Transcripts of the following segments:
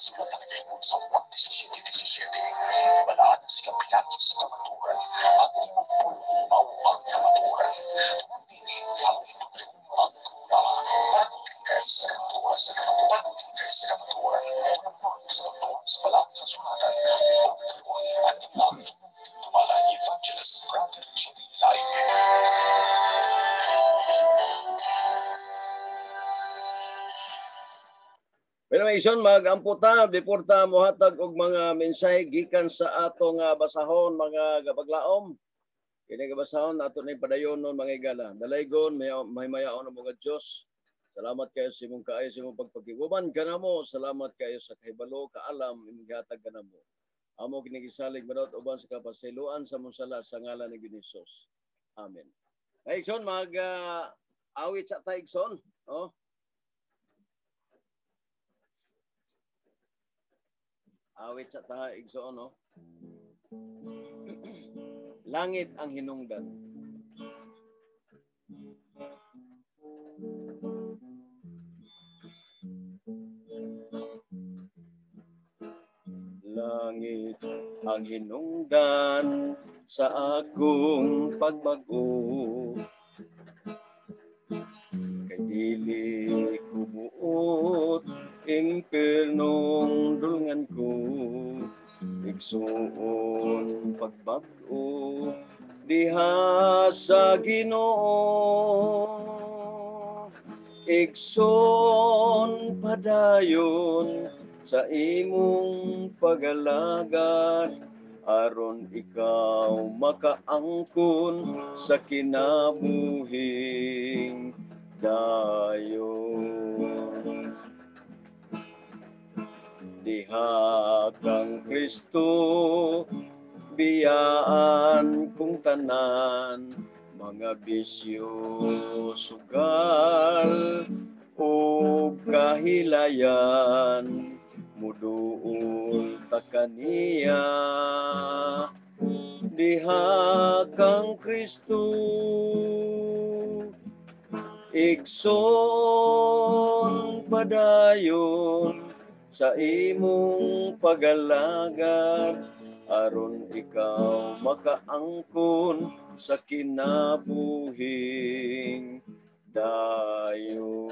sila talaga yun sa 1:17-17. Balaan sila pinakit sa kamaturan at imupul ang kamaturan. Tumabili ang inutong ang tura. Pagtingkay sa kamaturan sa kamaturan. Pagtingkay sa kamaturan. Unang sa kamaturan sa balang sa sunatan. Pagtuloy ang ilang tumala Evangelist Brother Judy Light. Pero ison magamputa before ta mohatag og mga mensahe gikan sa atong basahon mga gabaglaom. Kini gabasahon ato ni padayonon mga igala. Dalaygon may mayaon ang mga Dios. Salamat kayo sa imong kaayo sa imong pagpakiguban kanamo. Salamat kayo sa kahibalo kaalam imong gihatag kanamo. Amo kini gisalig manot uban sa kapasiluan sa mong sala sa ngalan ni Hesus. Amen. Ay ison awit sa taigson, oh. Awit sa taigson, no? Langit ang hinungdan. Langit ang hinungdan sa akong pagbago. Kay dili kubuot impernong dulngan ko. Igsuon pagbag-o diha sa Ginoo. Igsoon padayon sa imong pag-alagad aron ikaw makaangkon sa kinabuhing dayon. Diha kang Kristo biyaan kong tanan, mga bisyo sugal o kahilayan, muduol ta kaniya. Diha kang Kristo igsoon padayon sa imong pag-alagad aron ikaw makaangkon sa kinabuhing dayon.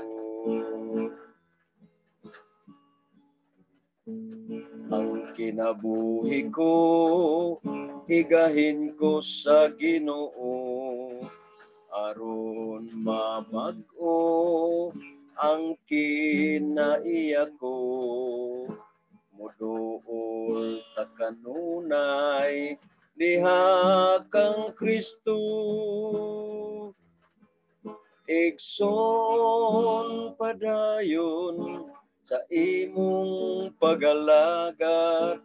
Ang kinabuhi ko higahin ko sa Ginoo aron mabag-o ang kinaiya ko. Muduol ta kanunay diha kang Kristo. Igsoon padayon sa imong pag-alagad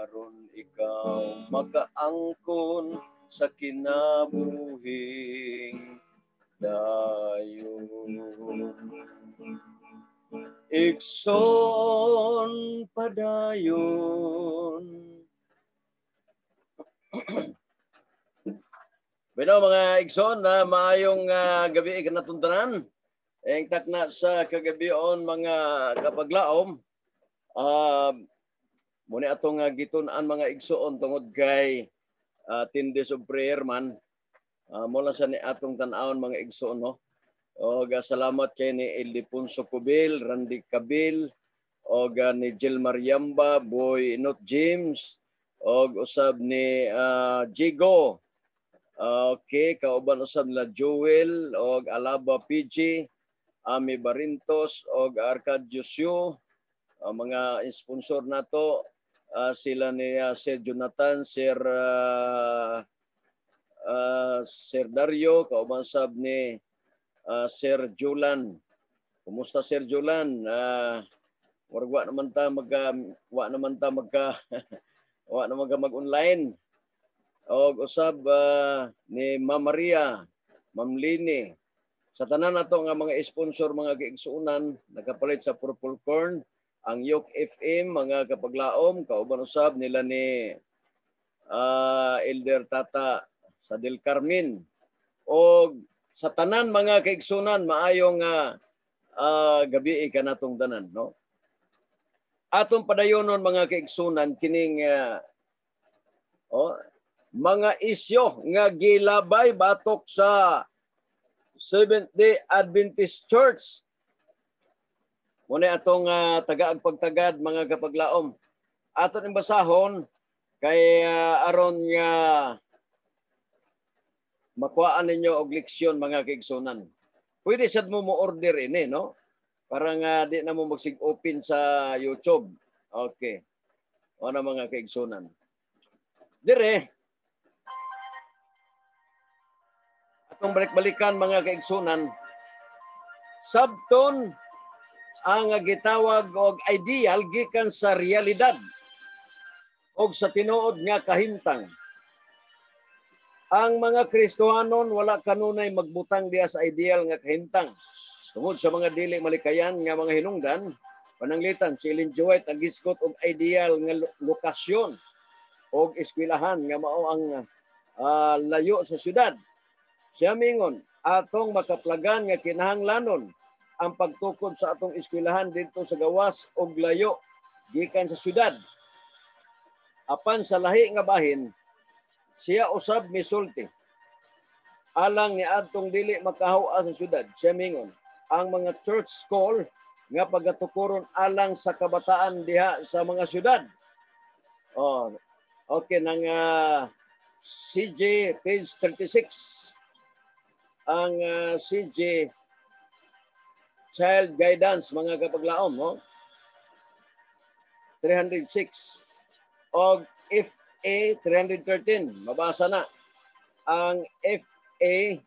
aron ikaw makaangkon sa kinabuhing dayon. Igsoon padayon. Bueno mga igsoon na maayong gabi kanatong tanan. Eng takna sa kagabion mga kapaglaom. Muna atong gitun-an mga igsoon tungod kay 10 days of prayer man. Mula sa ni atong tan-awon mga igsoon, no? O salamat kay ni Ildefonso Cubil, Randy Cabil, o ni Jill Mariamba, Boy Not James, o usab ni Jigo. Okay, kauban usab nila Joel, o Alaba PG, Ami Barintos, o Arcadius Yu, mga sponsor nato, sila ni Sir Jonathan, Sir Dario, kauban sab ni Sir Julan. Kumusta Sir Julan? Wa naman ta mag-online. O usab ni Ma'am Maria, Ma'am Lini. Sa tanan nato nga mga sponsor mga giigsuunan nakapalit sa Purple Corn, ang Yoke FM mga kapaglaom, kauban usab nila ni Elder Tata sa Del Carmen. O sa tanan mga kaigsunan maayong gabi kanatong tanan, no? Atong padayonon mga kaigsunan kining mga isyo nga gilabay batok sa Seventh-day Adventist Church. Muna atong tagaag pagtagad mga kapaglaom. Aton imbasahon kay aron nga makuhaan ninyo og leksyon mga kaigsunan. Pwede sad mo order ini, no? Para nga di na mo magsig-open sa YouTube. Okay. O na mga kaigsunan. Dire, atong balik-balikan mga kaigsunan, sabton ang gitawag og ideal gikan sa realidad og sa tinuod nga kahimtang. Ang mga Kristohanon wala kanunay magbutang diha sa ideal nga kahimtang. Tungod sa mga dili malikayan nga mga hinungdan, pananglitan si Ellen G. White agiskot og ideal nga lokasyon og eskwelahan nga mao ang layo sa syudad. Siya mingon, atong makaplagan nga kinahanglanon ang pagtukod sa atong eskwelahan dito sa gawas og layo gikan sa syudad. Apan sa lahi nga bahin, siya usab misulti. Alang ni adtong dili makahawa sa syudad, siya mingon, ang mga church school nga pagatukuron alang sa kabataan diha sa mga syudad. Okay, nang CJ page 36. Ang CJ Child Guidance mga kapaglaom, no? 306. Og FA 313, mabasa na. Ang FA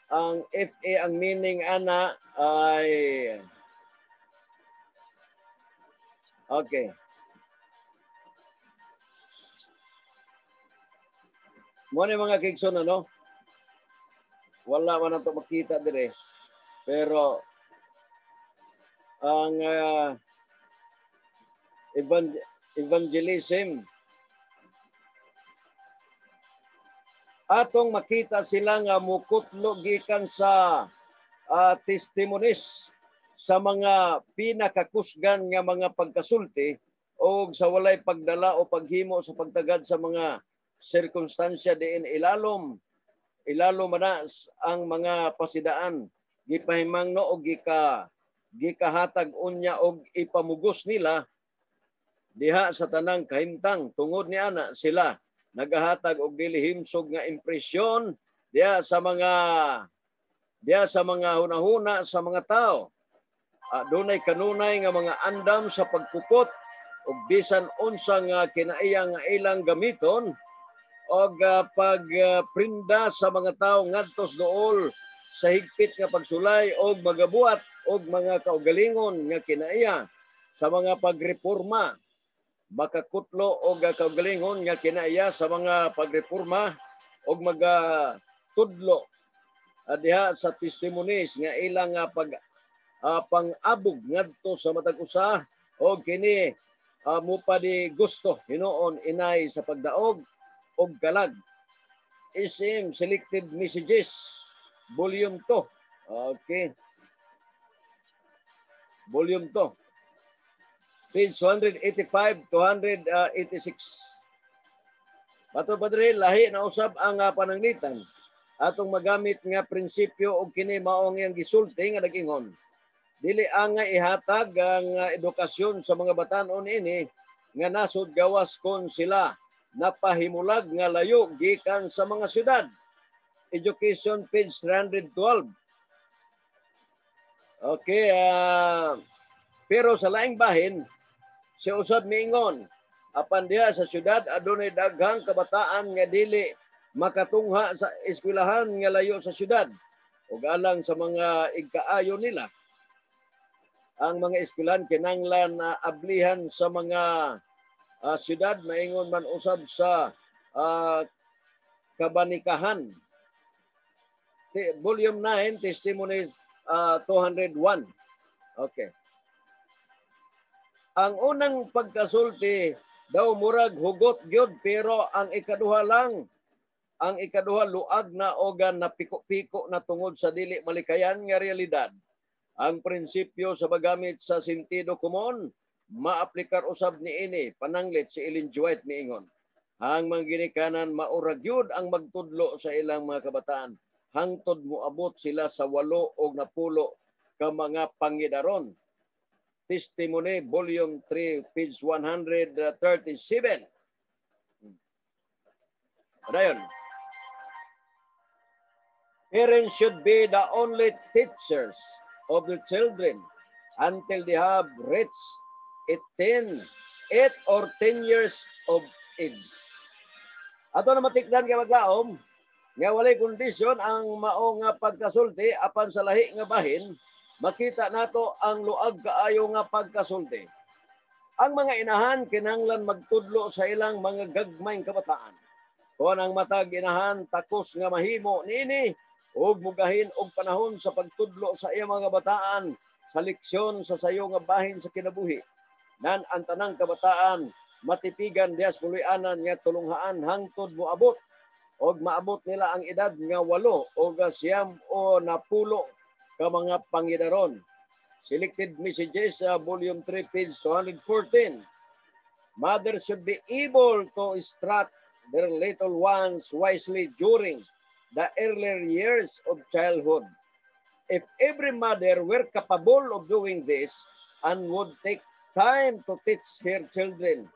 ang meaning ana ay okay. Mo ni mga kaigsoon, no? Wala man nato makita dire. Pero ang evangelism atong makita sila nga mukutlo gikan sa testimonies sa mga pinakakusgan nga mga pagkasulti o sa walay pagdala o paghimo sa pagtagad sa mga sirkunstansya diin ilalom manas ang mga pasidaan gipahimangno og gikahatag unya og ipamugos nila diha sa tanang kahimtang. Tungod ni ana sila nagahatag og dili himsog nga impresyon diha sa mga hunahuna sa mga tao. Dunay kanunay nga mga andam sa pagkupot og bisan unsa nga kinaiya nga ilang gamiton og pagprinda sa mga tao ngadtos dool sa higpit nga pagsulay og magabuhat og mga kaugalingon nga kinaiya sa mga pagreporma. Makakutlo og kaugalingon nga kinaiya sa mga pagreporma og magatudlo diha sa testimonies nga ilang pang-abog ngadto sa matag usa og kini mupa di gusto hinuon inay sa pagdaog og galag. SM Selected Messages Volume 2. Okay. Volume 2. Page 185 to 186. Bato padre lahi na usab ang pananglitan atong magamit nga prinsipyo og kini mao nga gisulti nga nag-ingon. Dili nga ihatag ang edukasyon sa mga batan-on ini nga nasud gawas kon sila napahimulag nga layo gikan sa mga syudad. Education page 312. Okay, pero sa laing bahin si usab miingon apan diha sa syudad adunay daghang kabataan nga dili makatungha sa eskwelahan nga layo sa syudad ug alang sa mga igkaayo nila ang mga eskwelahan kinahanglan na ablihan sa mga syudad. Maingon man usab sa kabanikahan. Volume 9, Testimonies 201. Okay. Ang unang pagkasulti daw murag hugot gyud pero ang ikaduha luag na ogan na piko-piko na tungod sa dili malikayan nga realidad. Ang prinsipyo sa paggamit sa sentido komon maaplikar usab niini pananglit si Ellen G. White miingon. Ang mga ginikanan maurag yun ang magtudlo sa ilang mga kabataan. Hangtod moabot sila sa 8 o 10 ka mga pangidaron. Testimony, Volume 3, page 137. Dayon. Parents should be the only teachers of their children until they have reached 8 or 10 years of age. Ato na matikdan kay maglaom, nga walay kondisyon ang mao nga pagkasulti apan sa lahi nga bahin, makita nato ang luag kaayo nga pagkasulti. Ang mga inahan kinahanglan magtudlo sa ilang mga gagmayng kabataan. Kung ang matag inahan takos nga mahimo niini ug mugahin og panahon sa pagtudlo sa iyang mga kabataan sa leksyon sa sayo nga bahin sa kinabuhi. Nan ang tanang kabataan matipigan dias kuluy-anan nga tulunghaan hangtod moabot og maabot nila ang edad nga 8 o 9 o 10 ka mga pangidaron. Selected Messages, Volume 3, page 214. Mothers should be able to instruct their little ones wisely during the earlier years of childhood. If every mother were capable of doing this and would take time to teach her children,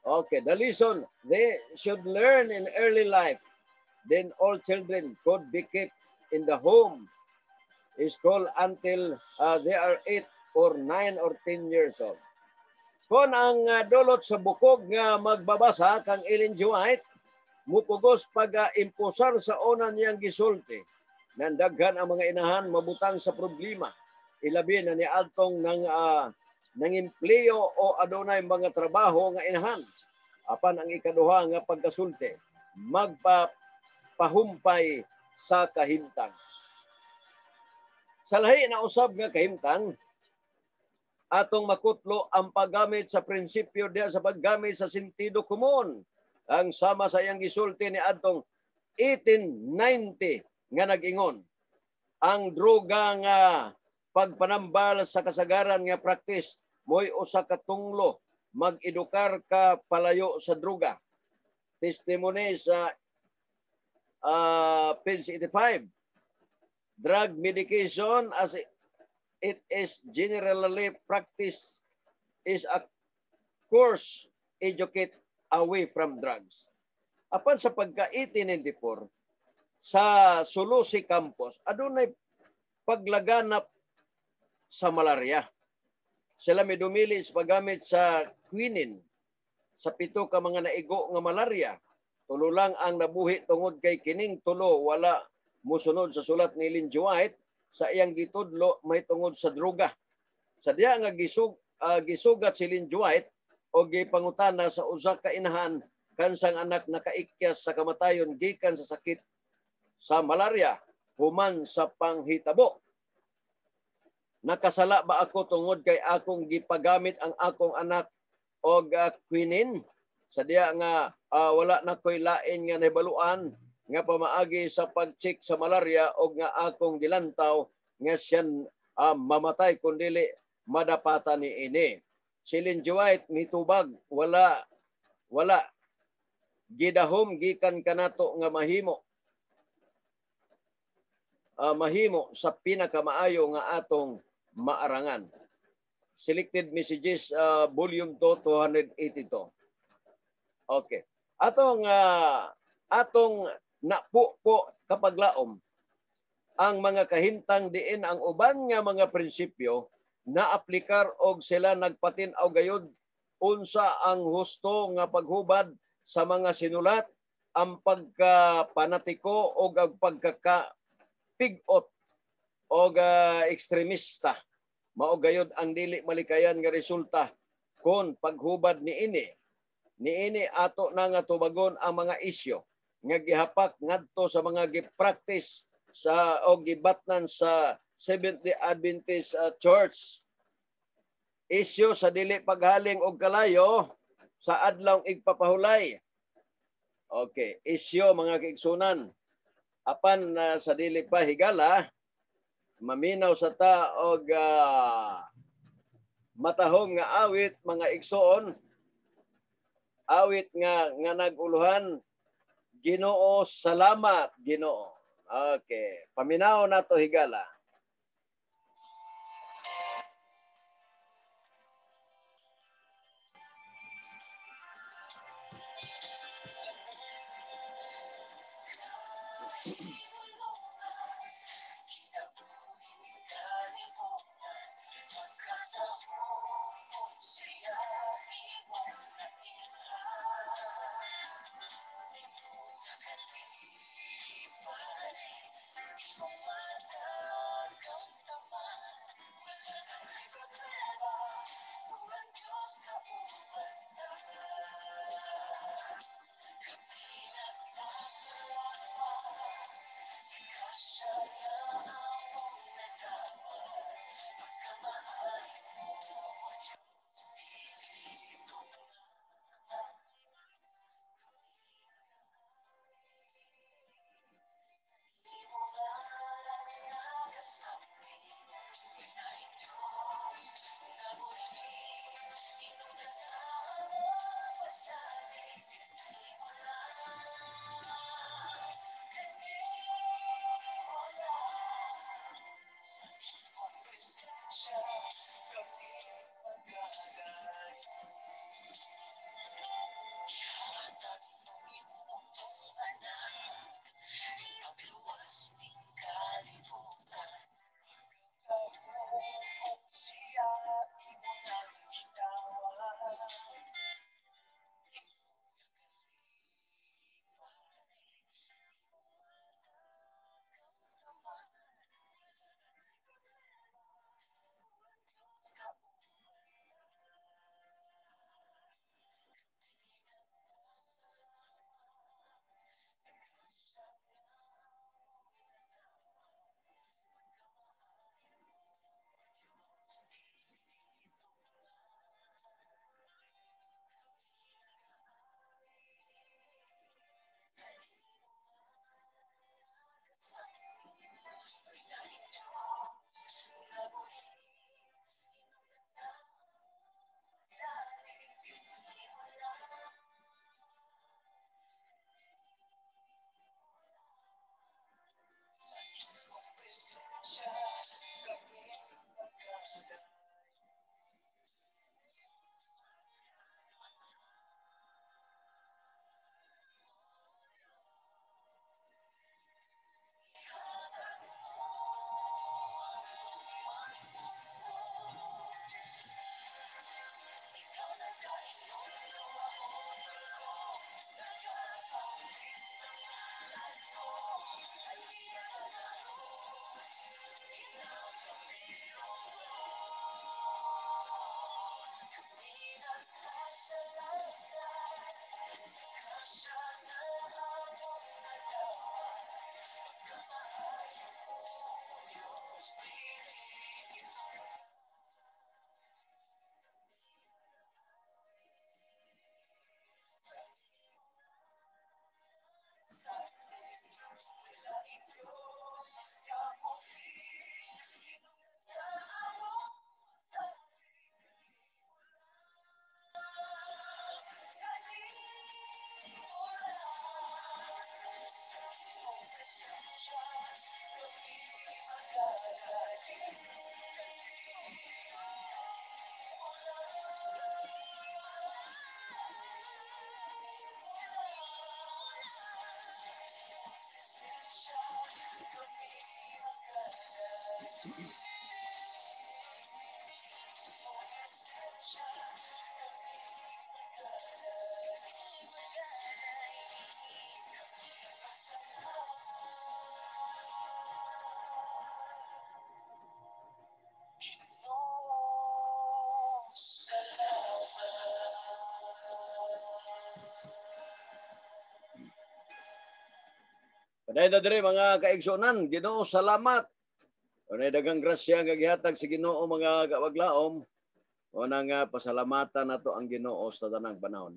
okay, the lesson they should learn in early life, then all children could be kept in the home school until they are 8 or 9 or 10 years old. Kung ang dulot sa bukog nga magbabasa kang Ellen G. White, mupugos pag-impusar sa una niyang gisulti, nandaghan ang mga inahan mabutang sa problema, ilabi na ni Altong ng empleyo o adunay mga trabaho nga inahan. Apan ang ikaduha nga pagkasulti, magpahumpay sa kahimtang. Sa lahi na usab nga kahimtang, atong makutlo ang paggamit sa prinsipyo diya sa paggamit sa sentido komon. Ang sama sa iyang gisulti ni adtong 1890 nga nag-ingon, ang droga nga pagpanambal sa kasagaran nga praktis mo'y usa ka tunglo, mag-edukar ka palayo sa droga. Testimony sa page 85. Drug medication as it is generally practiced is a course educate away from drugs. Apan sa pagka-1894 sa Sulusi Campus, adunay paglaganap sa malaria. Sila may dumili sa paggamit sa quinine sa 7 ka mga naigo nga malaria. Tulo lang ang nabuhi tungod kay kining tulo wala musunod sa sulat ni Ellen G. White sa iyang gitudlo may tungod sa droga. Sa diya nga gisugat si Ellen G. White o gipangutana sa usa ka inahan kansang anak nakaikyas sa kamatayon gikan sa sakit sa malaria human sa panghitabo. Nakasala ba ako tungod kay akong gipagamit ang akong anak og quinine? Sa diya nga wala na ko'y lain nga nahibaluan nga pamaagi sa pag-check sa malaria o nga akong gilantaw nga siyan mamatay kundili madapatan ni ini. Si Ellen G. White mitubag wala gidahom gikan kanato nga mahimo sa pinakamaayo nga atong maarangan. Selected Messages, Volume 2, 282. Okay. Atong napupo kapag laom ang mga kahimtang diin ang uban nga mga prinsipyo na aplikar og sila nagpatin-aw gayud unsa ang husto nga paghubad sa mga sinulat, ang pagkapanatiko o ang pagkakapigot o ekstremista. Mao gayud ang dili malikayan nga resulta kung paghubad niini ato na nga tubagon ang mga isyo nga gihapak ngadto sa mga gipractice sa o gibatnan sa Seventh-day Adventist Church. Isyo sa dili paghaling og kalayo sa adlaw igpapahulay. Okay, isyo mga kaigsunan. Apan sa dili pa higala, maminaw sa ta og matahong nga awit mga igsoon, awit nga naguluhan, Ginoo salamat Ginoo. Okay, paminaw nato higala. Paday na diri mga kaigsunan, Ginoo salamat. Unay daghang grasya nga gihatag sa Ginoo mga kawaglaom. Una nga pasalamatan nato ang Ginoo sa tanang panahon.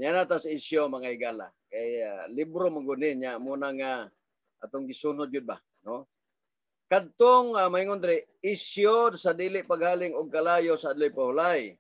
Niya na tas isyo mga igala. Kay libro mong gunin niya muna nga atong gisunod yun ba, no? kadtong maingon diri isyo sa dili paghaling og kalayo sa adlay pahulay.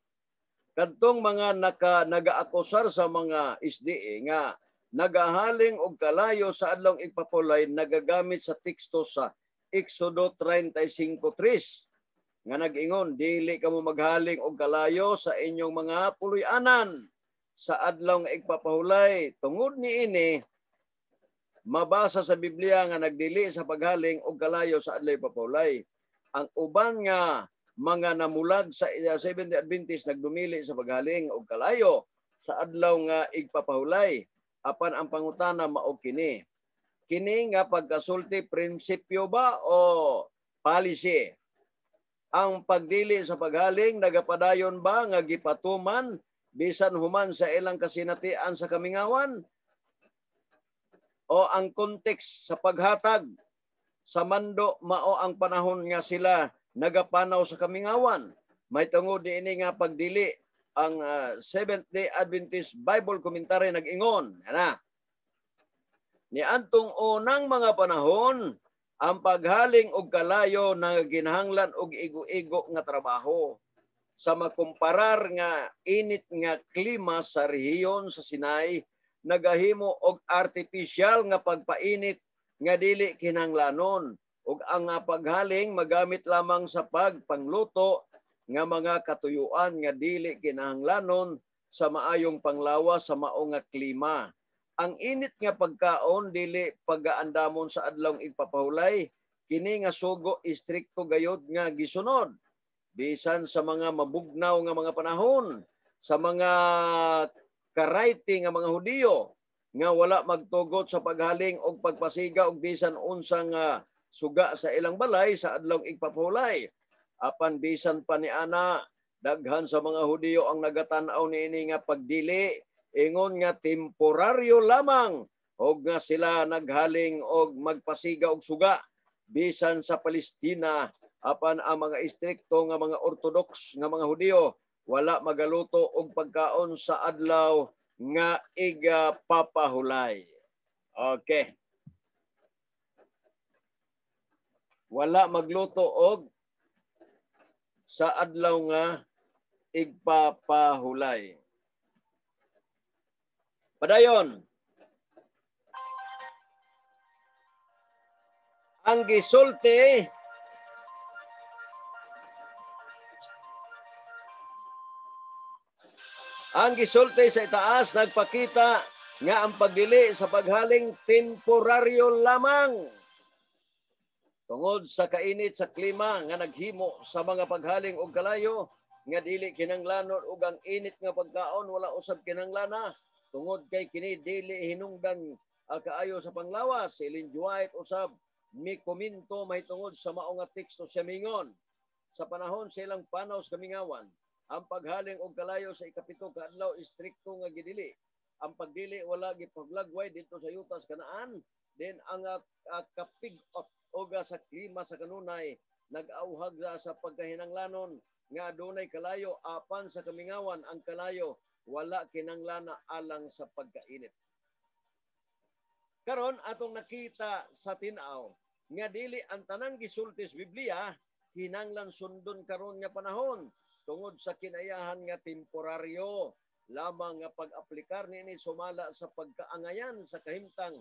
Kadtong mga nagaakusar sa mga SDA nga nagahaling og kalayo sa adlong igpapulay nagagamit sa teksto sa Exodo 35:3 nga nag-ingon dili kamo maghaling og kalayo sa inyong mga puloy-anan sa adlaw nga igpapahulay. Tungod niini mabasa sa Biblia nga nagdili sa paghaling og kalayo sa adlaw papahulay. Ang uban nga mga namulag sa Seventh-day Adventist nagdumili sa paghaling og kalayo sa adlaw nga igpapahulay. Apan ang pangutana mao kini. Kini nga pagkasulti prinsipyo ba o policy? Ang pagdili sa paghaling nagapadayon ba nga gipatuman bisan human sa ilang kasinatian sa kamingawan? O ang context sa paghatag sa mando mao ang panahon nga sila nagapanaw sa kamingawan? May tungod diini nga pagdili ang Seventh-day Adventist Bible Commentary nag-ingon. Ana. Ni antong unang mga panahon, ang paghaling og kalayo na ginahanglan og igo-igo nga trabaho sa makumparar nga init nga klima sa rehiyon sa Sinai, nagahimo og artificial nga pagpainit nga dili kinahanglanon ug ang paghaling magamit lamang sa pagpangluto nga mga katuyuan nga dili kinahanglanon sa maayong panglawas sa mao nga klima. Ang init nga pagkaon dili pagaandamon sa adlawng igpapahulay, kini nga sugo istrikto gayud nga gisunod bisan sa mga mabugnaw nga mga panahon, sa mga karayti nga mga Hudiyo nga wala magtugot sa paghaling og pagpasiga og bisan unsang suga sa ilang balay sa adlawng igpapahulay. Apan bisan pa ni ana, daghan sa mga Hudiyo ang nagatan-aw niini nga pagdili, ingon nga temporaryo lamang og nga sila naghaling og magpasiga og suga bisan sa Palestina. Apan ang mga istrikto nga mga Orthodox nga mga Hudiyo wala magaluto og pagkaon sa adlaw nga igpapahulay. Okay. Wala magluto og sa adlaw nga igpapahulay. Padayon, ang gisulti sa itaas nagpakita nga ang pagdili sa paghaling temporaryo lamang tungod sa kainit sa klima nga naghimo sa mga paghaling og kalayo nga dili kinahanglanon ug ang init nga pagkaon wala usab kinahanglan tungod kay kini dili hinungdan kaayo sa panglawas. Si Ellen White usab mi komento mahitungod sa mao nga teksto siya mingon sa panahon sa ilang panaw sa kamingawan ang paghaling og kalayo sa ikapito ka adlaw istrikto nga gidili. Ang pagdili wala gipaglagway dito sa yutas kanaan, then ang kapig-ot og sa klima sa kanunay nag-auhag sa pagkahinanglanon nga adunay kalayo apan sa kamingawan ang kalayo wala kinanglana alang sa pagkainit. Karon atong nakita sa tin-aw nga dili ang tanang gisulti sa Biblia kinanglan sundon karon nga panahon tungod sa kinayahan nga temporaryo lamang nga pag-aplikar niini sumala sa pagkaangayan sa kahimtang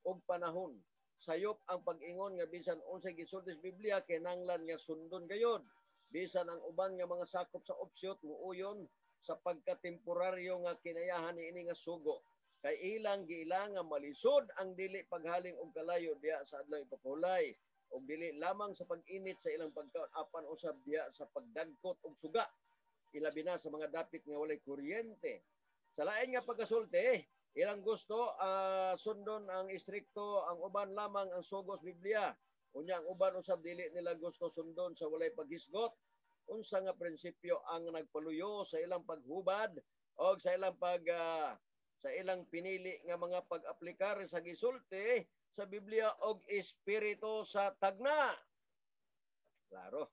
og panahon. Sayop ang pag-ingon nga bisan unsay gisulti sa Biblia kinanglan nga sundon gayud bisan ang uban nga mga sakop sa opsyot muuyon sa pagkatemporaryo nga kinayahan niini nga sugo kay ilang giilang nga malisod ang dili paghaling og kalayo diha sa adlaw igpapahulay og dili lamang sa pag-init sa ilang pagkaon apan usab diha sa pagdagkot og suga ilabi na sa mga dapit nga walay kuryente. Sa lain nga pagkasulti ilang gusto sundon ang istrikto, ang uban lamang ang sugos Biblia. Unya ang uban usab dili nila gusto sundon sa walay paghisgot. Unsa nga prinsipyo ang nagpaluyo sa ilang paghubad o sa ilang sa ilang pinili nga mga pag-aplikar sa gisulti sa Biblia og espiritu sa tagna. Klaro.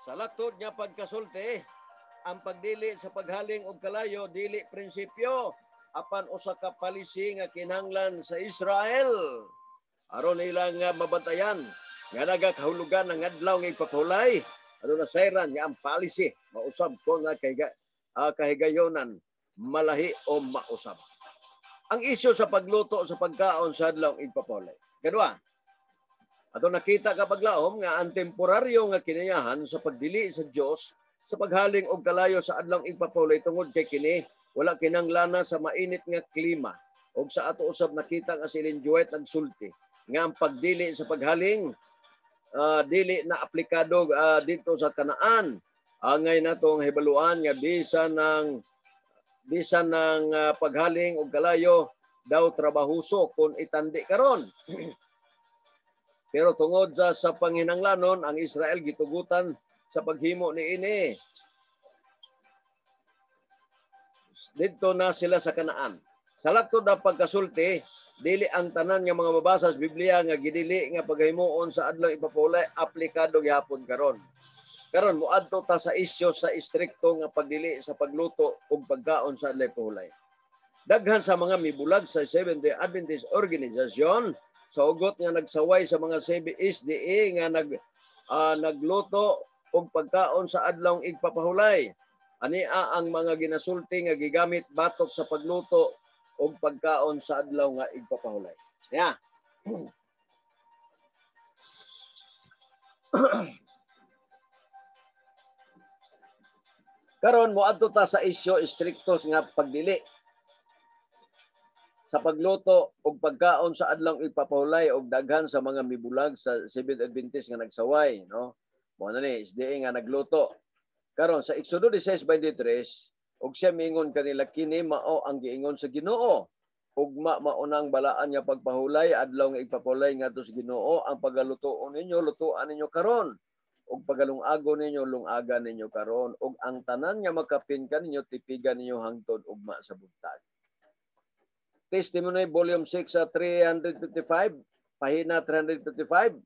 Sa laktod nga pagkasulti, ang pagdili sa paghaling og kalayo dili prinsipyo apan usa ka palisi nga kinahanglan sa Israel aron nila nga mabantayan nga nagakahulugan ng adlaw nga ipapahulay ato na sayran nga ang policy mausab ko nga kahigayonan malahi o mausab. Ang isyu sa pagluto sa pagkaon sa adlaw ipapahulay. Kadua, ato nakita kapag laom nga ang temporaryo nga kinayahan sa pagdili sa Dios sa paghaling og kalayo sa adlaw ipapahulay tungod kay kini wala kinanglana sa mainit nga klima og sa ato usab nakita nga si Ellen G. White nagsulti nga ang pagdili sa paghaling dili na aplikado dito sa Kanaan. Angay natong hibaluan nga bisan ng paghaling og kalayo daw trabahuso kung itandi karon. Pero tungod sa panghinanglanon ang Israel gitugutan sa paghimo niini. Dito na sila sa Kanaan. Sa laktod na pagkasulti, dili ang tanan nga mga mabasa sa Biblia nga gidili nga paghimuon sa adlaw ipapahulay aplikado gyapon karon. Karon moadto ta sa isyu sa istrikto nga pagdili sa pagluto ug pagkaon sa adlaw ipapahulay. Daghan sa mga mibulag sa Seventh-day Adventist Organization sa ugot nga nagsaway sa mga SDA nga nagluto og pagkaon sa adlaw ipapahulay. Ania ang mga ginasulti nga gigamit batok sa pagluto og pagkaon sa adlaw nga ipapahulay. Yeah. Karon moadto ta sa isyu istriktos nga pagdili sa pagluto og pagkaon sa adlaw ipapahulay og daghan sa mga mibulag sa Seventh Adventist nga nagsaway, no? Mo na ni SDA nga nagluto. Karon sa Exodo 16:23 og siya mingon kanila kini mao ang giingon sa Ginoo. Ugma maunang balaan nga pagpahulay adlaw nga ipapahulay ngadto sa Ginoo ang pagalutoon ninyo lutoan ninyo karon ug pagalungago ninyo lungagan ninyo karon ug ang tanan nga makapin kaninyo tipigan ninyo hangtod ugma sa buntag. Testimony Volume 6 sa 355, pahina 355.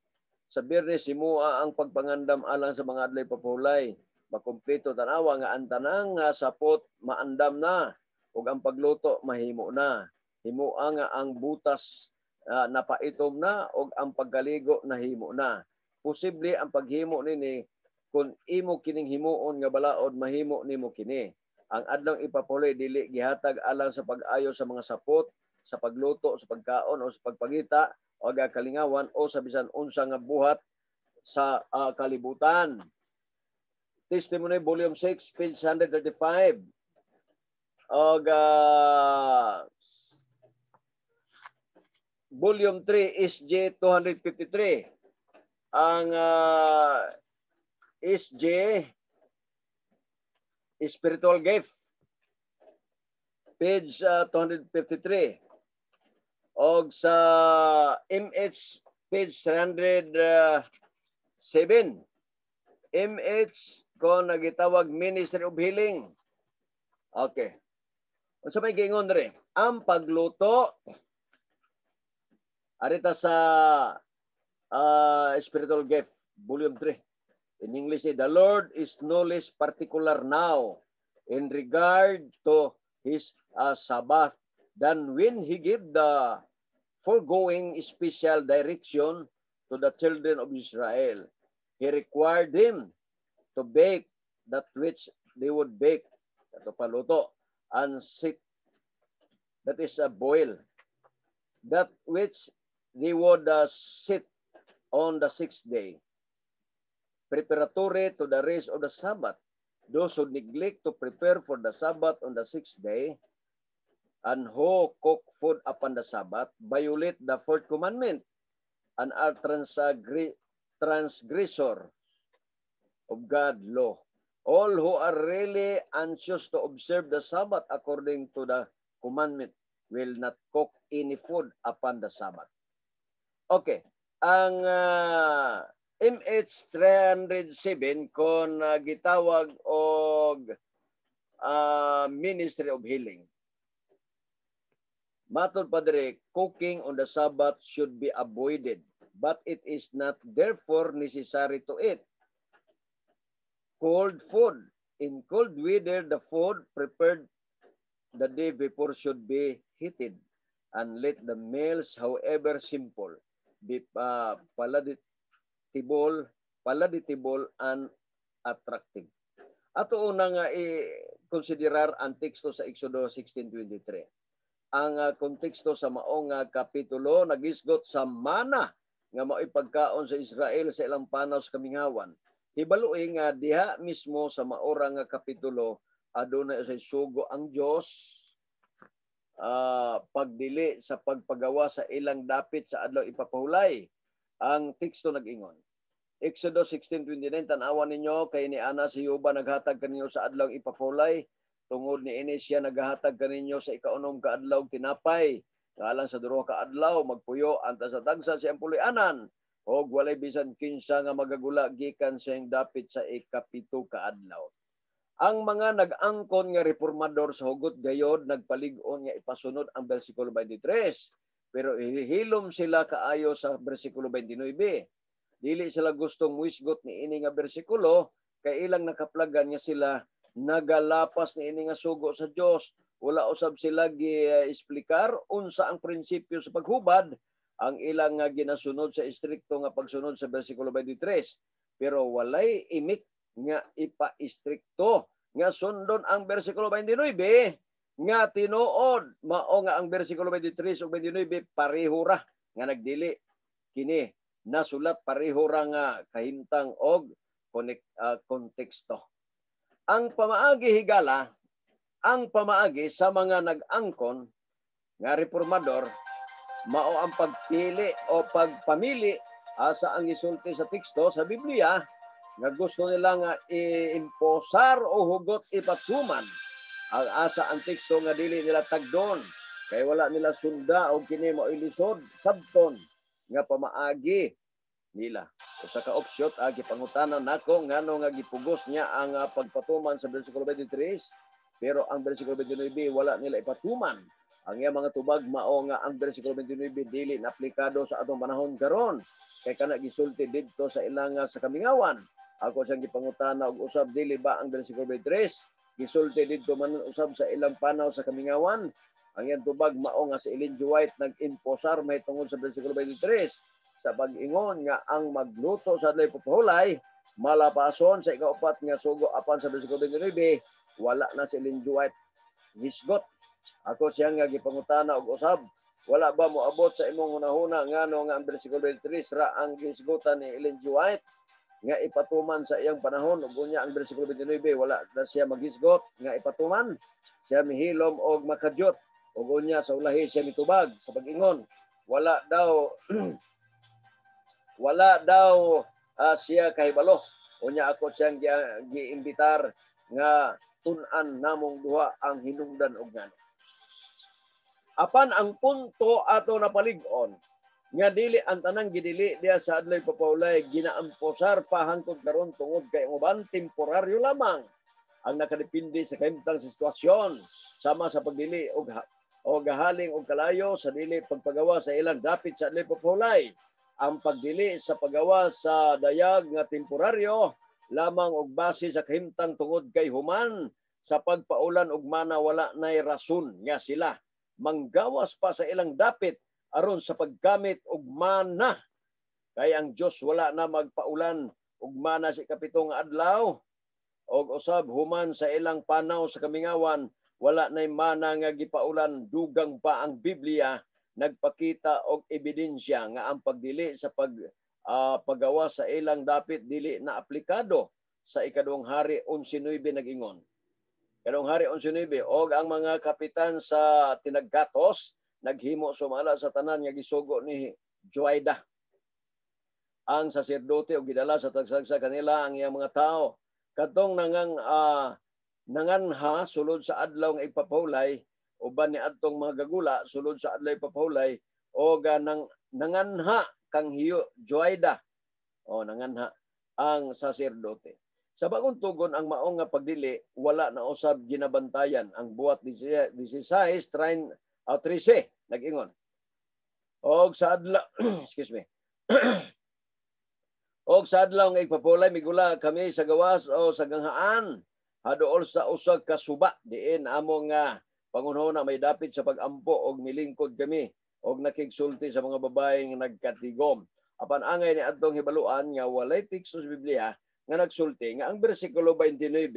Sa Biyernes himua ang pagpangandam alang sa mga adlaw ipapahulay. Makumpleto tanawa nga ang tanang sapot maandam na ug ang pagluto mahimo na. Himua nga ang butas napaitom na ug ang pagkaligo nahimo na. Posible ang paghimo nini kung imo kining himuon nga balaod mahimo nimo kini. Ang adlaw ipapahulay dili gihatag alang sa pag-ayo sa mga sapot, sa pagluto, sa pagkaon o sa pagpangita o kalingawan o sa bisan unsa nga buhat sa kalibutan. Testimony Volume 6, page 135. Og Volume 3, SJ 253. Ang SJ Spiritual Gift, page 253. Og sa MH, page 307. MH ko nagitawag Ministry of Healing. Okay. Unsa may giingon diri? Ang pagluto arita sa Spiritual Gift, Volume 3. In English, the Lord is no less particular now in regard to his Sabbath than when he gave the foregoing special direction to the children of Israel. He required them to bake that which they would bake, ito paluto, and sit, that is a boil, that which they would sit on the 6th day, preparatory to the rest of the Sabbath. Those who neglect to prepare for the Sabbath on the 6th day and who cook food upon the Sabbath violate the fourth commandment and are transgressor of God's law. All who are really anxious to observe the Sabbath according to the commandment will not cook any food upon the Sabbath. Okay. Ang MH 307 kon gitawag og Ministry of Healing. Matod pa diri, cooking on the Sabbath should be avoided, but it is not therefore necessary to eat cold food. In cold weather, the food prepared the day before should be heated, and let the meals, however simple, be palatable and attractive. Ato una nga i-konsiderar ang teksto sa Exodo 16:23. Ang konteksto sa maong kapitulo nagisgot sa mana nga mao'y pagkaon sa Israel sa ilang panaw sa kamingawan. Hibaluin nga diha mismo sa maora nga kapitulo adunay sa sugo ang Dios pagdili sa pagpagawa sa ilang dapit sa adlaw ipapahulay. Ang teksto nag-ingon. Exodo 16:29, tanawan ninyo kay ni ana si Yuba naghatag kaninyo sa adlaw ipapahulay. Tungod ni ini siya naghatag kaninyo sa ikaunom ka adlaw tinapay. Ngalan sa duha ka adlaw magpuyo anta sa tagsa siyang puloy-anan og walay bisan kinsa nga magagula gikan sa dapit sa ikapito ka adlaw. Ang mga nag-angkon nga reformador sa hugot gayod nagpalig-on nga ipasunod ang bersikulo 23. Pero hilom sila kaayo sa bersikulo 29. Dili sila gustong muisgot ni ini nga bersikulo kay ilang nakaplagan nga sila nagalapas ni ini nga sugo sa Dios. Wala usab sila gi-explicar unsa ang prinsipyo sa paghubad. Ang ilang nga ginasunod sa istrikto nga pagsunod sa bersikulo 23. Pero walay imik nga ipa-istrikto nga sundon ang bersikulo 29 nga tinuod mao nga ang bersikulo 23 ug 29 pareho ra nga nagdili kini nasulat pareho ra nga kahimtang og konteksto. Ang pamaagi higala, ang pamaagi sa mga nag-angkon nga reformador mao ang pagpili o pagpamili sa ang isulti sa teksto sa Biblia nga gusto nila nga i-imposar o hugot ipatuman ang asa ang teksto nga dili nila tagdon kay wala nila sunda o kini mao ilisod sabton nga pamaagi nila. Usa ka option gipangutanan nako ngano nga gipugos niya ang pagpatuman sa bersikulo 23 pero ang bersikulo 29 wala nila ipatuman. Ang iya mga tubag mao nga ang bersikulo 29 dili na aplikado sa atong panahon karon kay kana gisulti didto sa ilang sa kamingawan. Ako siyang gipangutana og usab dili ba ang bersikulo 23 gisulti didto man usab sa ilang panaw sa kamingawan. Ang iyang tubag mao nga si Ellen G. White nag-imposar may tungod sa bersikulo 23 sa pag-ingon nga ang magluto sa adlaw ipapahulay malapason sa ikaupat nga sugo apan sa bersikulo 29 wala na si Ellen G. White hisgot. Ako siyang nga gipangutana og usab wala ba moabot sa imong hunahuna ngano nga ang bersikulo 23 ra ang gisgutan ni Ellen G. White nga ipatuman sa iyang panahon ug unya ang bersikulo 29 wala na siya maghisgot nga ipatuman siya mihilom og makadyot ug unya sa ulahi siya mitubag sa pag-ingon wala daw siya kahibalo unya ako siyang giimbitar nga tun-an namong duha ang hinungdan og ngano. Apan ang punto ato napalig-on nga dili ang tanang gidili diya sa adlaw papahulay ginaamposar pa hangtod karon tungod kay uban temporaryo lamang ang nakadepende sa kahimtang sitwasyon sama sa pagdili og gahaling og kalayo sa dili pagpagawa sa ilang dapit sa adlaw papahulay. Ang pagdili sa paggawa sa dayag nga temporaryo lamang og base sa kahimtang tungod kay human sa pagpaulan og mana wala nay rason nga sila manggawas pa sa ilang dapit aron sa paggamit og mana kay ang Dios wala na magpaulan og mana sa ikapitong adlaw og usab human sa ilang panaw sa kamingawan wala nay mana nga gipaulan dugang pa ang Biblia nagpakita og ebidensya nga ang pagdili sa paggawa sa ilang dapit dili na aplikado sa ikaduhang hari 11:9 nag-ingon. Ikaduhang hari 11:9 og ang mga kapitan sa tinaggatos naghimo sumala sa tanan nga gisugo ni Joiada. Ang saserdote og gidala sa tagsagsa kanila ang iyang mga tao kadtong nanganha sulod sa adlaw nga ipapahulay uban ni adtong mga gagula sulod sa adlaw ipapahulay o nanganha kang hiyo Joiada o nanganha ang saserdote. Sa bagong tugon ang maong nga pagdili wala na usab ginabantayan ang buhat 16:13 nag-ingon. Og sa adlaw og sa adlaw nga ipapahulay migula kami sa gawas o sa ganghaan haduol sa usag ka suba diin amo nga pangunahon na may dapit sa pag-ampo og milingkod kami og nakigsulti sa mga babaeng nagkatigom Apan angay ni adtong hibaluan nga walay tikso sa Biblia nga nagsulti nga ang bersikulo 29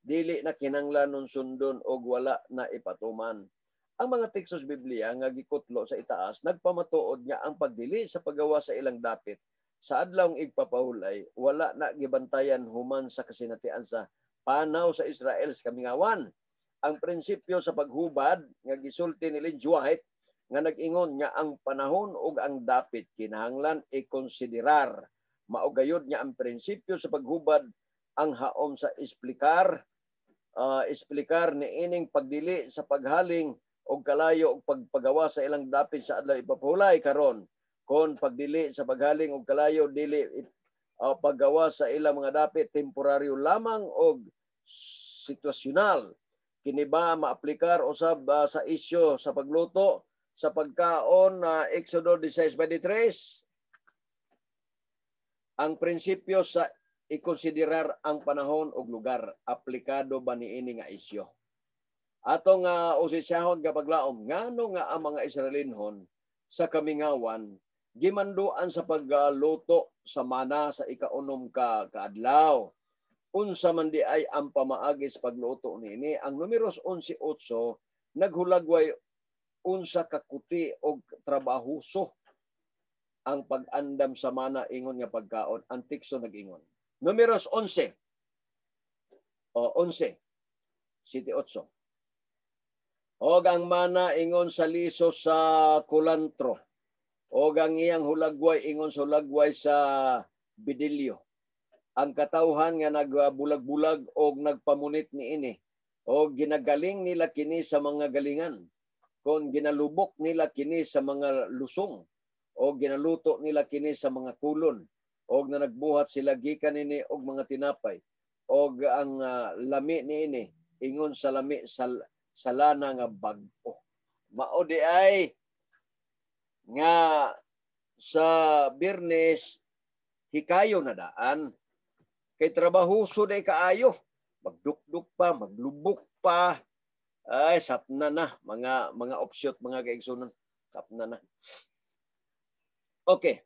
dili na kinahanglan sundon og wala na ipatuman. Ang mga teksto sa Biblia nga gikutlo sa itaas nagpamatuod nga ang pagdili sa paggawa sa ilang dapit sa adlawng igpapahulay wala na gibantayan human sa kasinatian sa panaw sa Israel sa kamingawan. Ang prinsipyo sa paghubad nga gisulti ni Ellen G. White nga nag-ingon nga ang panahon ug ang dapit kinahanglan i-konsiderar. Maugayod nga ang prinsipyo sa paghubad ang haom sa explicar ni ining pagdili sa paghaling og kalayo og pagpagawa sa ilang dapit sa adlaw ipapahulay karon kon pagdili sa paghaling og kalayo dili paggawa sa ilang mga dapit temporaryo lamang og situasyonal. Kini ba maaplikar usab sa isyu sa pagluto sa pagkaon na Exodo 16:23? Ang prinsipyo sa ikonsiderar ang panahon ug lugar, aplikado ba niini nga isyu? Atong usisahon nga paglaom, ngano nga ang mga Israelinhon sa kamingawan gimanduan sa pagluto sa mana sa ikaunom ka adlaw. Unsa man di ay ang pamaagi sa pagluto niini, ang numeros 11:8 naghulagway unsa ka kuti og trabahuso ang pag-andam sa mana ingon nga pagkaon. Ang tikso nag-ingon. Numeros 11. 7:8. Og ang mana ingon sa liso sa kulantro. Og ang iyang hulagway ingon sa hulagway sa bidilyo. Ang katawhan nga nagbulag-bulag og nagpamunit niini og ginagaling nila kini sa mga galingan kon ginalubok nila kini sa mga lusong o ginaluto nila kini sa mga kulon og na nagbuhat sila gikan nini og mga tinapay og ang lami niini ingon sa lami sa lana nga bag-o. Mao di ay nga sa Biyernes hikayo na daan kay trabahuso day kaayo, magdukduk pa, maglubok pa, ay sapna na mga opsyot mga kaigsunan, sapna na. Okay.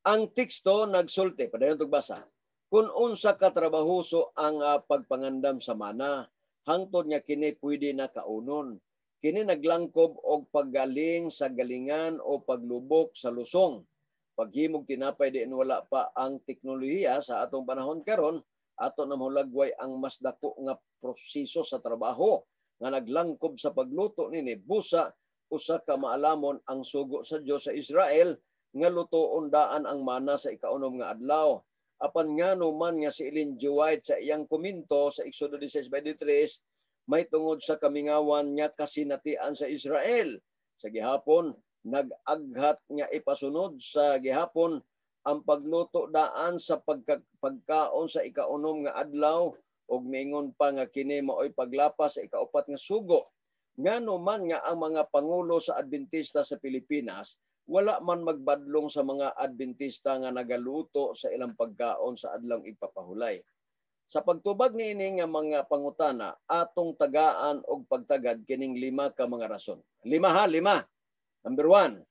Ang teksto nagsulti padayon tug basa. Kun unsa ka trabahuso ang pagpangandam sa mana, hangtod nga kini pwede na kaunon. Kini naglangkob og paggaling sa galingan o paglubok sa lusong. Paghimog tinapay diin wala pa ang teknolohiya sa atong panahon karon, ato na mahulagway ang mas dako nga proseso sa trabaho nga naglangkob sa pagluto nini. Busa usa ka maalamon ang sugo sa Dios sa Israel nga lutoon daan ang mana sa ikaunom nga adlaw. Apan ngano man nga si Ellen G. White sa iyang komento sa Exodo 16:23 may tungod sa kamingawan nga kasinatian sa Israel. Sa gihapon nag-aghat nga ipasunod sa gihapon ang pagluto daan sa pagkaon sa ikaunom nga adlaw ug miingon pa nga kini maoy paglapas sa ikaupat nga sugo. Ngano man nga ang mga pangulo sa Adventista sa Pilipinas wala man magbadlong sa mga Adventista nga nagaluto sa ilang pagkaon sa adlawng ipapahulay. Sa pagtubag niini nga mga pangutana atong tagaan og pagtagad kining 5 ka mga rason. 5. Number 1,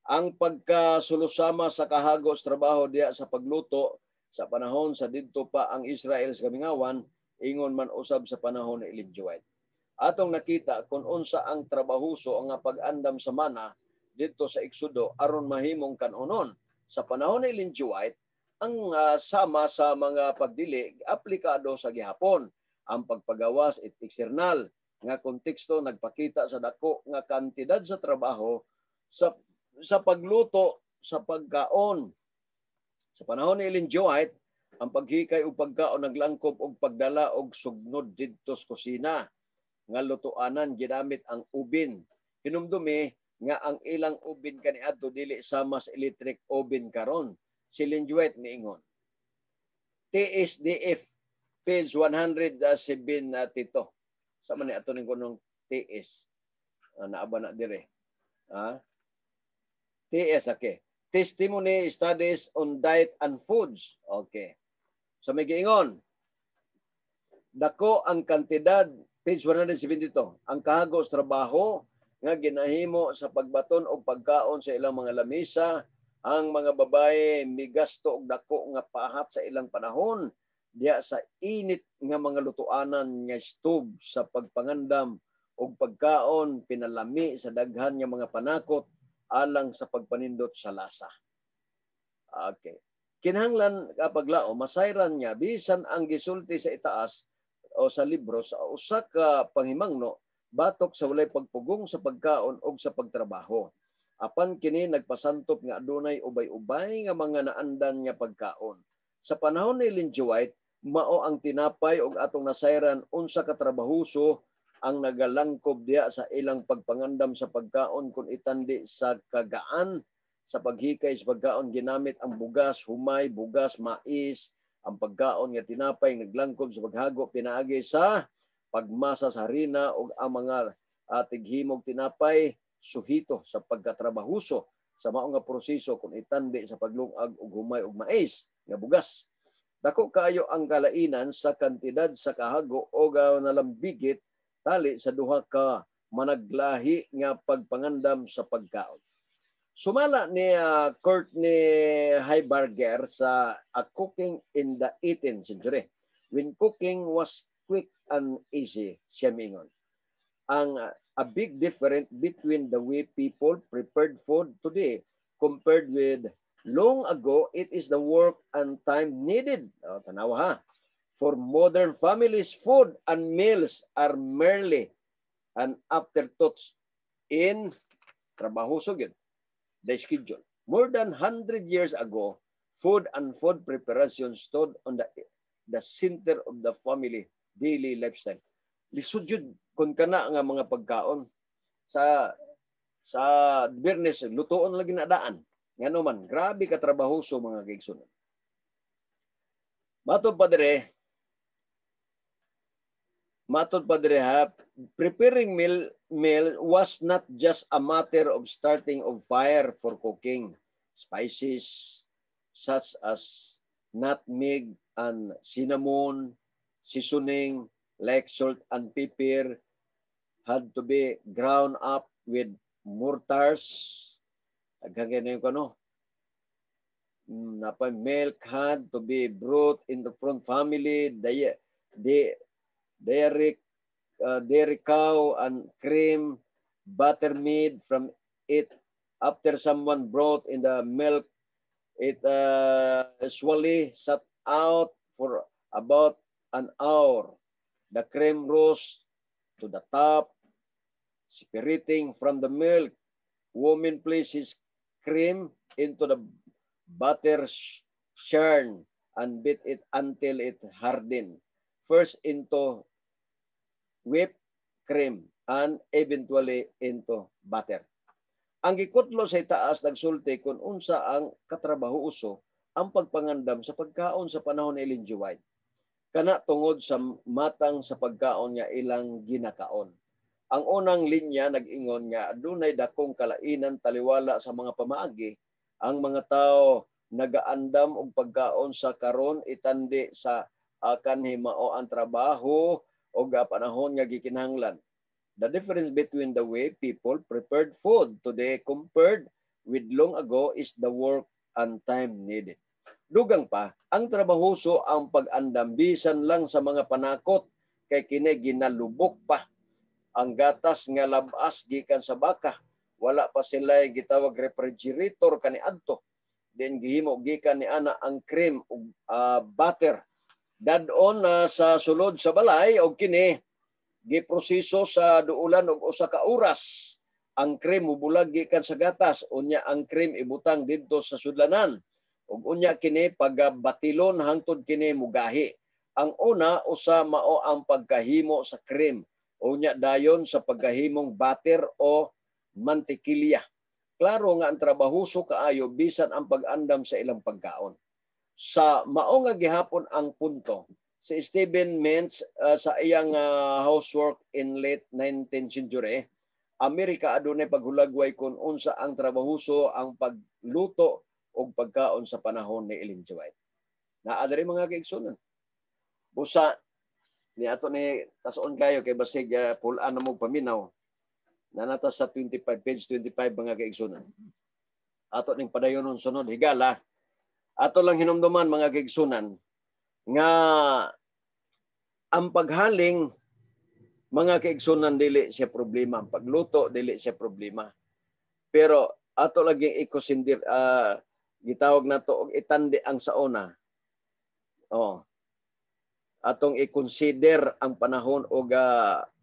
ang pagkasulusama sa kahagos trabaho diya sa pagluto sa panahon sa didto pa ang Israel sa kamingawan, ingon man usab sa panahon ni Ellen G. White. Atong nakita kung unsa ang trabahuso nga pag-andam sa mana dito sa Exodo aron mahimong kanunon. Sa panahon ni Ellen G. White, ang sama sa mga pagdili aplikado sa gihapon. Ang pagpagawas external nga konteksto nagpakita sa dako nga kantidad sa trabaho sa pagluto sa pagkaon. Sa panahon ni Ellen G. White, ang paghikay og pagkaon naglangkob og pagdala og sugnod didto sa kusina nga lutoanan ginamit ang ubin. Hinumdumi nga ang ilang ubin kaniadto dili sama sa electric oven karon. Si Ellen G. White miingon. TSDF page 172. Sa man ni ato ning kunong TS. Naaba na dire. TS okay. Testimony Studies on Diet and Foods. Okay. So may giingon. Dako ang kantidad page 172. Ang kahagos trabaho nga ginahimo sa pagbaton o pagkaon sa ilang mga lamisa Ang mga babae migasto og dako nga pahat sa ilang panahon diya sa init nga mga lutuanan nga stove sa pagpangandam og pagkaon pinalami sa daghan nga mga panakot alang sa pagpanindot sa lasa. Okay. Kinahanglan kapag lao masayran niya bisan ang gisulti sa itaas o sa libro sa usa ka panghimangno batok sa walay pagpugong sa pagkaon o sa pagtrabaho. Apan kini nagpasantop nga adunay ubay-ubay nga mga naandan nga pagkaon. Sa panahon ni Ellen G. White, mao ang tinapay og atong nasayran unsa ka trabahoso ang nagalangkob diya sa ilang pagpangandam sa pagkaon kung itandi sa kagaan sa paghikay sa pagkaon ginamit ang bugas, humay, bugas, mais, ang pagkaon nga tinapay naglangkob sa paghago pinaagi sa pagmasa sa harina ug ang mga tighimog tinapay suhito sa pagkatrabahuso sa mao nga proseso kung itandi sa paglungag og humay ug mais nga bugas. Dako kaayo ang kalainan sa kantidad sa kahago o nalambigit tali sa duha ka managlahi nga pagpangandam sa pagkaon. Sumala ni Courtney Heiberger sa A Cooking in the 18th Century. When cooking was quick and easy, siya mingon. A big difference between the way people prepared food today compared with long ago, it is the work and time needed. Tanawa ha. For modern families, food and meals are merely an afterthoughts in trabaho sugid, the schedule. More than 100 years ago, food and food preparation stood on the center of the family daily lifestyle. Lisod yun kung kana nga mga pagkaon sa Biyernes lutoon lagi na daan. Ngano man, grabe ka trabahoso mga kaigsunon. Matod pa dire ha, preparing meal was not just a matter of starting of fire for cooking. Spices such as nutmeg and cinnamon, seasoning like salt and pepper had to be ground up with mortars. Agagano ko no. Milk had to be brought in the front family. Dairy cow and cream, buttermilk from it. After someone brought in the milk, it usually sat out for about an hour. The cream rose to the top, separating from the milk. Woman places cream into the butter churn and beat it until it hardened. First into whipped cream and eventually into butter. Ang gikutlo sa itaas nagsulti kung unsa ang katrabaho-uso ang pagpangandam sa pagkaon sa panahon ni Ellen G. White. Kana tungod sa matang sa pagkaon nga ilang ginakaon. Ang unang linya nag-ingon nga adunay dakong kalainan taliwala sa mga pamaagi. Ang mga tao nagaandam og pagkaon sa karon itandi sa kanhimao ang trabaho o panahon nga gikinahanglan. The difference between the way people prepared food today compared with long ago is the work and time needed. Dugang pa, ang trabahoso ang pag-andam bisan lang sa mga panakot kay kini ginalubok pa ang gatas nga labas gikan sa baka. Wala pa sila gitawag refrigerator kaniadto. Then gihimo gikan ni ana ang cream ug butter. Dadon sa sulod sa balay og kini giproseso sa duulan og usa ka oras. Ang cream mubulag gikan sa gatas, unya ang cream ibutang didto sa sudlanan. Ug unya kini pagbatilon hangtod kini mugahi. Ang una usa mao ang pagkahimo sa cream. Unya dayon sa pagkahimong butter o mantikilya. Klaro nga ang trabahoso kaayo bisan ang pag-andam sa ilang pagkaon. Sa mao nga gihapon ang punto si Stephen Mintz sa iyang housework in late 19th century, Amerika adunay paghulagway kung unsa ang trabahoso ang pagluto o pagkaon sa panahon ni Ellen G. White. Naadari mga kaigsunan. Busa ni ato ni tason kayo kay basig pulaan na mo paminaw. Nanata sa 25 page 25 mga kaigsunan. ato ning padayonon sunod higala. Ato lang hinumduman mga kaigsunan nga ang paghaling mga kaigsunan dili siya problema, ang pagluto dili siya problema. Pero ato lagi ikosindir gitawag nato og itandi ang sauna. Oh. Atong i-consider ang panahon o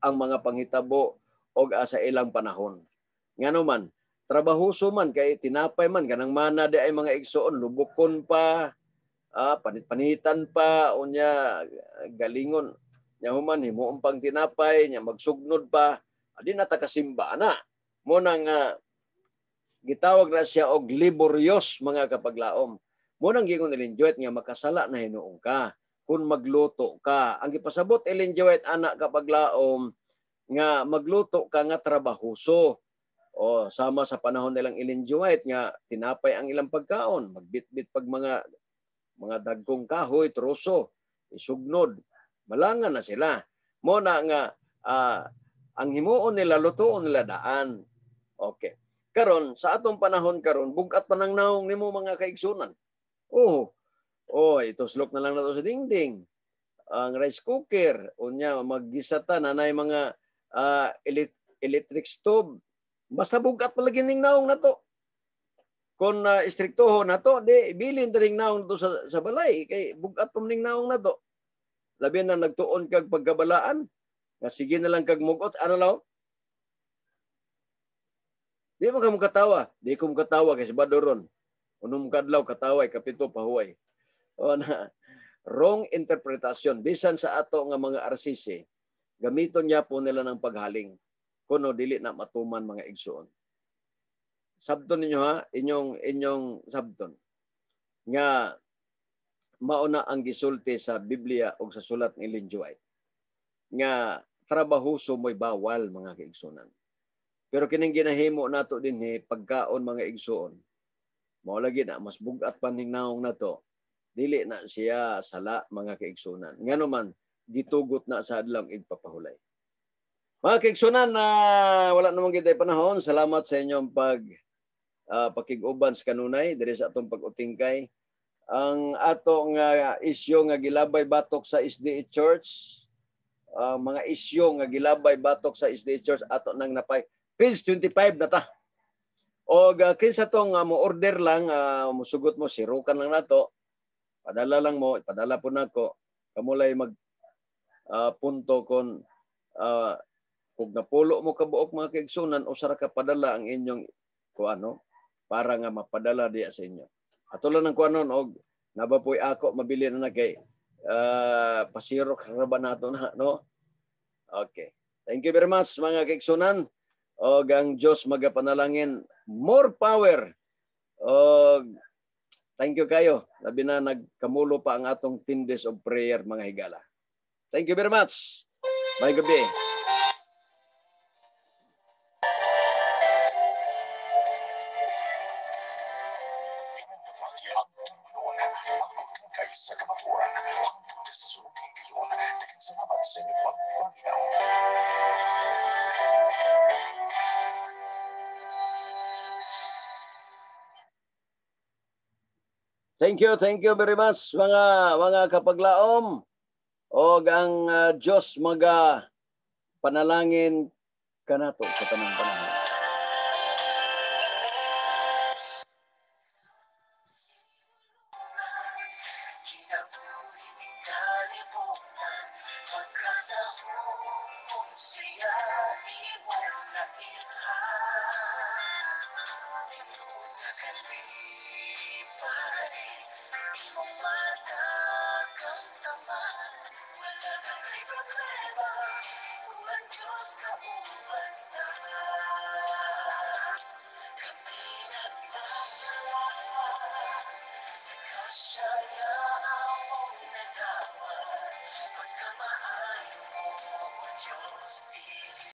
ang mga panghitabo o sa ilang panahon. Ngano man, trabahoso man kay tinapay man kanang mana di ay mga igsoon, lubukon pa, panit-panitan pa, unya galingon nya human himuon pang tinapay nya magsugnod pa, adi na ta kasimba ana. Mo nang gitawag na siya og laborious mga kapaglaom. Mo nang gingon ilinjoyt nga makasala na hinuong ka kung magluto ka. Ang gipasabot ilinjoyt anak kapaglaom nga magluto ka nga trabahoso. O sama sa panahon nilang ilinjoyt nga tinapay ang ilang pagkaon, magbitbit pag mga dagkong kahoy, troso, isugnod. Malangan na sila. Mo na nga ang himuon nila lutoon nila daan. Okay. Karon sa atong panahon karon bugat pa nang naong nimo mga kaigsunan. Ituslok na lang nato sa dingding. Ang rice cooker, unya maggisata nanay mga electric stove. Basta bugat pa lagi ning naong nato. Kung istriktohon nato, di bilin ring naong to sa balay kay bugat pa ning naong nato. Labi na nagtuon kag pagkabalaan, nga sige na lang kag mugot, ano law? Di mo ka katawa. Di ko katawa kasi badoron. Unong kadlaw kataway, kapito pahuway. O na, wrong interpretation. Bisan sa ato nga mga arsisi, gamiton niya po nila ng paghaling. Kuno dili na matuman mga igsoon. Sabton ninyo ha, inyong sabton. Nga mauna ang gisulti sa Biblia o sa sulat ng Ellen G. White. Nga trabahoso mo'y bawal mga kaigsunan. Pero kining ginahimo nato din pagkaon mga igsoon. Mao lagi na mas bugat pa ning naong nato. Dili na siya sala mga kaigsunan. Ngano man gitugot na sa adlong igpapahulay. Mga kaigsunan na wala namang gitay panahon, salamat sa inyong pakig-uban sa kanunay diri sa atong pag-utingkay. Ang atong isyu nga gilabay batok sa SDA Church, mga isyu nga gilabay batok sa SDA Church ato nang napay page 25 na ta. O kinsa tong mo order lang, musugot mo, sirukan lang nato. Padala lang mo, ipadala po nako. Kamulay mag punto kung napulo mo kabuok mga kaigsunan, usara ka padala ang inyong kuano para nga mapadala diya sa inyo. Atulan ng kuanon og nabapoy ako mabili na kay pasirok ra nato na no. Okay. Thank you very much mga kaigsunan. O ang Diyos magapanalangin, more power. O thank you kayo. Labi na nagkamulo pa ang atong 10 days of prayer mga higala. Thank you very much. May gabi. Sa kamaturan, sa sunod ngayon, salamat sa inyong pagpapinaw. Thank you very much mga kapaglaom. O ang Diyos panalangin kanato sa tanang panahon. Mata